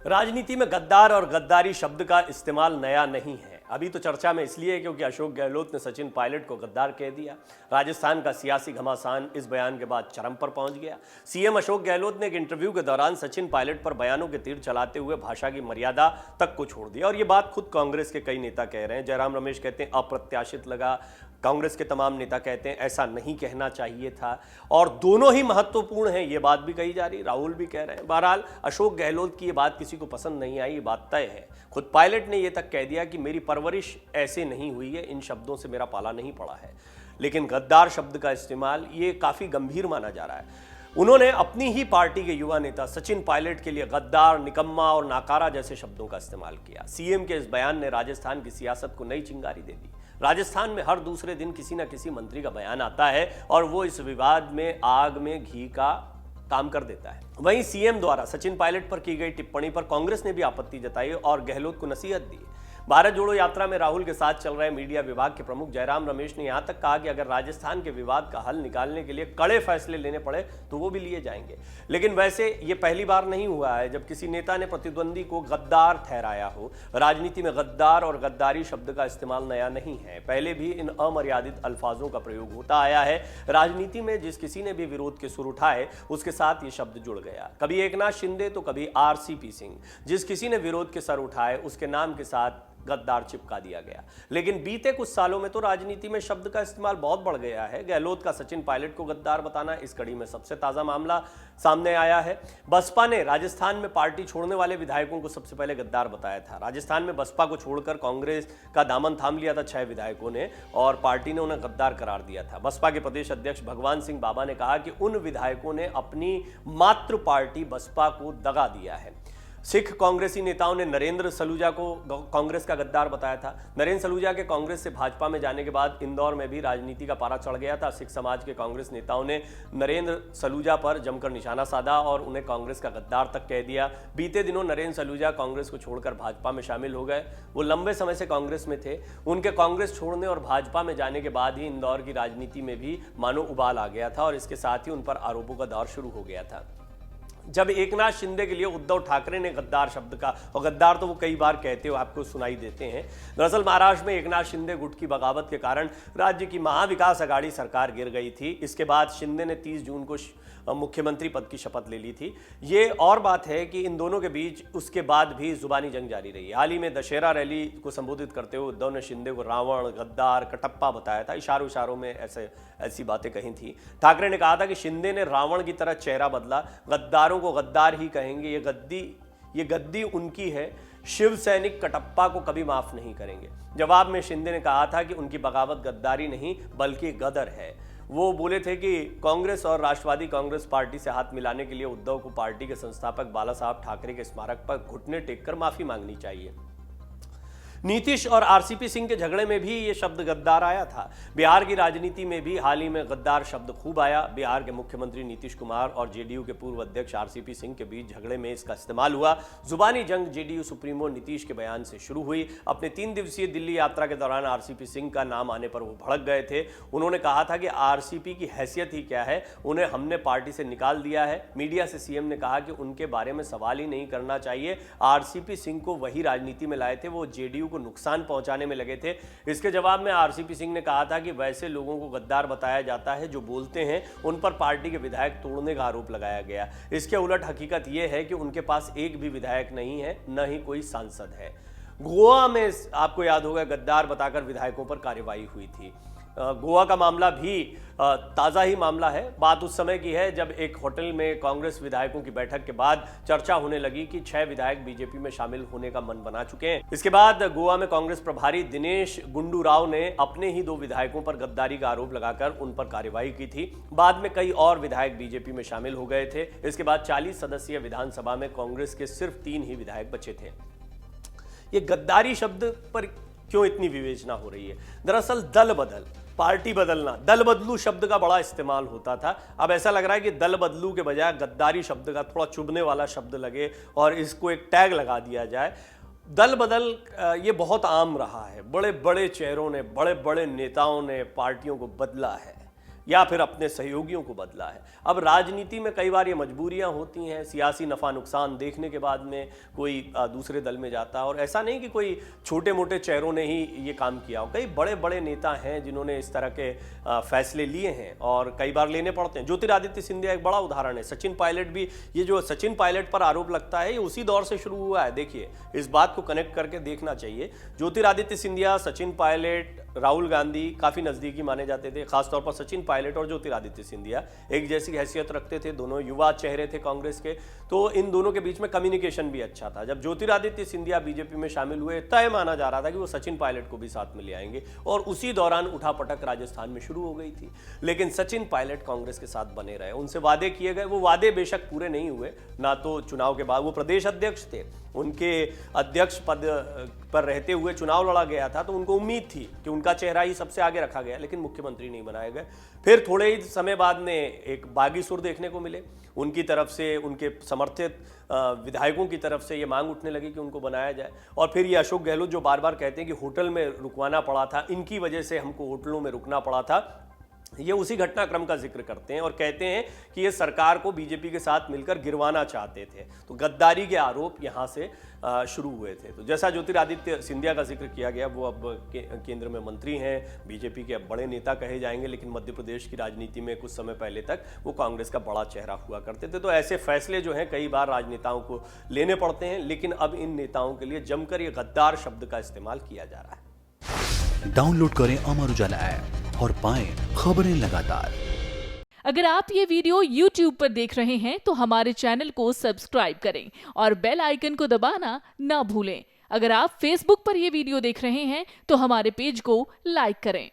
राजनीति में गद्दार और गद्दारी शब्द का इस्तेमाल नया नहीं है। अभी तो चर्चा में इसलिए है क्योंकि अशोक गहलोत ने सचिन पायलट को गद्दार कह दिया। राजस्थान का सियासी घमासान इस बयान के बाद चरम पर पहुंच गया। सीएम अशोक गहलोत ने एक इंटरव्यू के दौरान सचिन पायलट पर बयानों के तीर चलाते हुए भाषा की मर्यादा तक को छोड़ दिया और ये बात खुद कांग्रेस के कई नेता कह रहे हैं। जयराम रमेश कहते हैं अप्रत्याशित लगा, कांग्रेस के तमाम नेता कहते हैं ऐसा नहीं कहना चाहिए था और दोनों ही महत्वपूर्ण हैं, ये बात भी कही जा रही। राहुल भी कह रहे हैं। बहरहाल अशोक गहलोत की ये बात किसी को पसंद नहीं आई, ये बात तय है। खुद पायलट ने ये तक कह दिया कि मेरी परवरिश ऐसे नहीं हुई है, इन शब्दों से मेरा पाला नहीं पड़ा है। लेकिन गद्दार शब्द का इस्तेमाल ये काफी गंभीर माना जा रहा है। उन्होंने अपनी ही पार्टी के युवा नेता सचिन पायलट के लिए गद्दार, निकम्मा और नाकारा जैसे शब्दों का इस्तेमाल किया। सीएम के इस बयान ने राजस्थान की सियासत को नई चिंगारी दे दी। राजस्थान में हर दूसरे दिन किसी न किसी मंत्री का बयान आता है और वो इस विवाद में आग में घी का काम कर देता है। वहीं सीएम द्वारा सचिन पायलट पर की गई टिप्पणी पर कांग्रेस ने भी आपत्ति जताई और गहलोत को नसीहत दी। भारत जोड़ो यात्रा में राहुल के साथ चल रहे मीडिया विभाग के प्रमुख जयराम रमेश ने यहां तक कहा कि अगर राजस्थान के विवाद का हल निकालने के लिए कड़े फैसले लेने पड़े तो वो भी लिए जाएंगे। लेकिन वैसे ये पहली बार नहीं हुआ है जब किसी नेता ने प्रतिद्वंदी को गद्दार ठहराया हो। राजनीति में गद्दार और गद्दारी शब्द का इस्तेमाल नया नहीं है, पहले भी इन अमर्यादित अल्फाजों का प्रयोग होता आया है। राजनीति में जिस किसी ने भी विरोध के सुर उठाए उसके साथ ये शब्द जुड़ गया। कभी एकनाथ शिंदे तो कभी आरसीपी सिंह। जिस किसी ने विरोध के सर उठाए उसके नाम के साथ गद्दार चिपका दिया गया। लेकिन बीते कुछ सालों में तो राजनीति में शब्द का इस्तेमाल बहुत बढ़ गया है। गहलोत का सचिन पायलट को गद्दार बताना इस कड़ी में सबसे ताजा मामला सामने आया है। बसपा ने राजस्थान में पार्टी छोड़ने वाले विधायकों को सबसे पहले गद्दार बताया था। राजस्थान में बसपा को छोड़कर कांग्रेस का दामन थाम लिया था 6 विधायकों ने और पार्टी ने उन्हें गद्दार करार दिया था। बसपा के प्रदेश अध्यक्ष भगवान सिंह बाबा ने कहा कि उन विधायकों ने अपनी मातृ पार्टी बसपा को दगा दिया है। सिख कांग्रेसी नेताओं ने नरेंद्र सलूजा को कांग्रेस का गद्दार बताया था। नरेंद्र सलूजा के कांग्रेस से भाजपा में जाने के बाद इंदौर में भी राजनीति का पारा चढ़ गया था। सिख समाज के कांग्रेस नेताओं ने नरेंद्र सलूजा पर जमकर निशाना साधा और उन्हें कांग्रेस का गद्दार तक कह दिया। बीते दिनों नरेंद्र सलूजा कांग्रेस को छोड़कर भाजपा में शामिल हो गए। वो लंबे समय से कांग्रेस में थे। उनके कांग्रेस छोड़ने और भाजपा में जाने के बाद ही इंदौर की राजनीति में भी मानो उबाल आ गया था और इसके साथ ही उन पर आरोपों का दौर शुरू हो गया था। जब एकनाथ शिंदे के लिए उद्धव ठाकरे ने गद्दार शब्द का, और गद्दार तो वो कई बार कहते हो आपको सुनाई देते हैं। दरअसल महाराष्ट्र में एकनाथ शिंदे गुट की बगावत के कारण राज्य की महाविकास अघाड़ी सरकार गिर गई थी। इसके बाद शिंदे ने 30 जून को मुख्यमंत्री पद की शपथ ले ली थी। ये और बात है कि इन दोनों के बीच उसके बाद भी जुबानी जंग जारी रही। हाल ही में दशहरा रैली को संबोधित करते हुए उद्धव ने शिंदे को रावण, गद्दार, कटप्पा बताया था। इशारों में ऐसी बातें कही थी। ठाकरे ने कहा था कि शिंदे ने रावण की तरह चेहरा बदला, गद्दारों को गद्दार ही कहेंगे, ये गद्दी उनकी है, शिव सैनिक कटप्पा को कभी माफ नहीं करेंगे। जवाब में शिंदे ने कहा था कि उनकी बगावत गद्दारी नहीं बल्कि गदर है। वो बोले थे कि कांग्रेस और राष्ट्रवादी कांग्रेस पार्टी से हाथ मिलाने के लिए उद्धव को पार्टी के संस्थापक बाला साहब ठाकरे के स्मारक पर घुटने टेककर माफी मांगनी चाहिए। नीतीश और आरसीपी सिंह के झगड़े में भी ये शब्द गद्दार आया था। बिहार की राजनीति में भी हाल ही में गद्दार शब्द खूब आया। बिहार के मुख्यमंत्री नीतीश कुमार और जेडीयू के पूर्व अध्यक्ष आरसीपी सिंह के बीच झगड़े में इसका इस्तेमाल हुआ। जुबानी जंग जेडीयू सुप्रीमो नीतीश के बयान से शुरू हुई। अपने 3 दिवसीय दिल्ली यात्रा के दौरान आरसीपी सिंह का नाम आने पर वो भड़क गए थे। उन्होंने कहा था कि आरसीपी की हैसियत ही क्या है, उन्हें हमने पार्टी से निकाल दिया है। मीडिया से सीएम ने कहा कि उनके बारे में सवाल ही नहीं करना चाहिए। आरसीपी सिंह को वही राजनीति में लाए थे, वो जेडीयू को नुकसान पहुंचाने में लगे थे। इसके जवाब में आरसीपी सिंह ने कहा था कि वैसे लोगों को गद्दार बताया जाता है जो बोलते हैं, उन पर पार्टी के विधायक तोड़ने का आरोप लगाया गया। इसके उलट हकीकत यह है कि उनके पास एक भी विधायक नहीं है, न ही कोई सांसद है। गोवा में आपको याद होगा गद्दार बताकर विधायकों पर कार्रवाई हुई थी। गोवा का मामला भी ताज़ा ही मामला है। बात उस समय की है जब एक होटल में कांग्रेस विधायकों की बैठक के बाद चर्चा होने लगी कि 6 विधायक बीजेपी में शामिल होने का मन बना चुके हैं। इसके बाद गोवा में कांग्रेस प्रभारी दिनेश गुंडू राव ने अपने ही 2 विधायकों पर गद्दारी का आरोप लगाकर उन पर कार्रवाई की थी। बाद में कई और विधायक बीजेपी में शामिल हो गए थे। इसके बाद 40 सदस्यीय विधानसभा में कांग्रेस के सिर्फ 3 ही विधायक बचे थे। ये गद्दारी शब्द पर क्यों इतनी विवेचना हो रही है? दरअसल दल बदल, पार्टी बदलना, दल बदलू शब्द का बड़ा इस्तेमाल होता था। अब ऐसा लग रहा है कि दल बदलू के बजाय गद्दारी शब्द का थोड़ा चुभने वाला शब्द लगे और इसको एक टैग लगा दिया जाए। दल बदल ये बहुत आम रहा है। बड़े बड़े चेहरों ने, बड़े बड़े नेताओं ने पार्टियों को बदला है। या फिर अपने सहयोगियों को बदला है। अब राजनीति में कई बार ये मजबूरियां होती हैं, सियासी नफा नुकसान देखने के बाद में कोई दूसरे दल में जाता है, और ऐसा नहीं कि कोई छोटे मोटे चेहरों ने ही ये काम किया हो, कई बड़े बड़े नेता हैं जिन्होंने इस तरह के फैसले लिए हैं और कई बार लेने पड़ते हैं। ज्योतिरादित्य सिंधिया एक बड़ा उदाहरण है। सचिन पायलट भी, ये जो सचिन पायलट पर आरोप लगता है, ये उसी दौर से शुरू हुआ है। देखिए, इस बात को कनेक्ट करके देखना चाहिए। ज्योतिरादित्य सिंधिया, सचिन पायलट, राहुल गांधी काफी नजदीकी माने जाते थे। खासतौर पर सचिन पायलट और ज्योतिरादित्य सिंधिया एक जैसी हैसियत रखते थे, दोनों युवा चेहरे थे कांग्रेस के, तो इन दोनों के बीच में कम्युनिकेशन भी अच्छा था। जब ज्योतिरादित्य सिंधिया बीजेपी में शामिल हुए, तय माना जा रहा था कि वो सचिन पायलट को भी साथ में ले आएंगे, और उसी दौरान उठापटक राजस्थान में शुरू हो गई थी। लेकिन सचिन पायलट कांग्रेस के साथ बने रहे, उनसे वादे किए गए, वो वादे बेशक पूरे नहीं हुए। ना तो चुनाव के बाद वो प्रदेश अध्यक्ष थे, उनके अध्यक्ष पद पर रहते हुए चुनाव लड़ा गया था, तो उनको उम्मीद थी कि उनका चेहरा ही सबसे आगे रखा गया, लेकिन मुख्यमंत्री नहीं बनाए गए। फिर थोड़े ही समय बाद में एक बागी सुर देखने को मिले, उनकी तरफ से, उनके समर्थित विधायकों की तरफ से ये मांग उठने लगी कि उनको बनाया जाए। और फिर ये अशोक गहलोत जो बार बार कहते हैं कि होटल में रुकवाना पड़ा था, इनकी वजह से हमको होटलों में रुकना पड़ा था, ये उसी घटनाक्रम का जिक्र करते हैं और कहते हैं कि ये सरकार को बीजेपी के साथ मिलकर गिरवाना चाहते थे। तो गद्दारी के आरोप यहाँ से शुरू हुए थे। तो जैसा ज्योतिरादित्य सिंधिया का जिक्र किया गया, वो अब केंद्र में मंत्री हैं, बीजेपी के अब बड़े नेता कहे जाएंगे, लेकिन मध्य प्रदेश की राजनीति में कुछ समय पहले तक वो कांग्रेस का बड़ा चेहरा हुआ करते थे। तो ऐसे फैसले जो हैं कई बार राजनेताओं को लेने पड़ते हैं, लेकिन अब इन नेताओं के लिए जमकर ये गद्दार शब्द का इस्तेमाल किया जा रहा है। डाउनलोड करें अमर उजाला ऐप और पाएं खबरें लगातार। अगर आप ये वीडियो YouTube पर देख रहे हैं तो हमारे चैनल को सब्सक्राइब करें और बेल आइकन को दबाना ना भूलें। अगर आप Facebook पर ये वीडियो देख रहे हैं तो हमारे पेज को लाइक करें।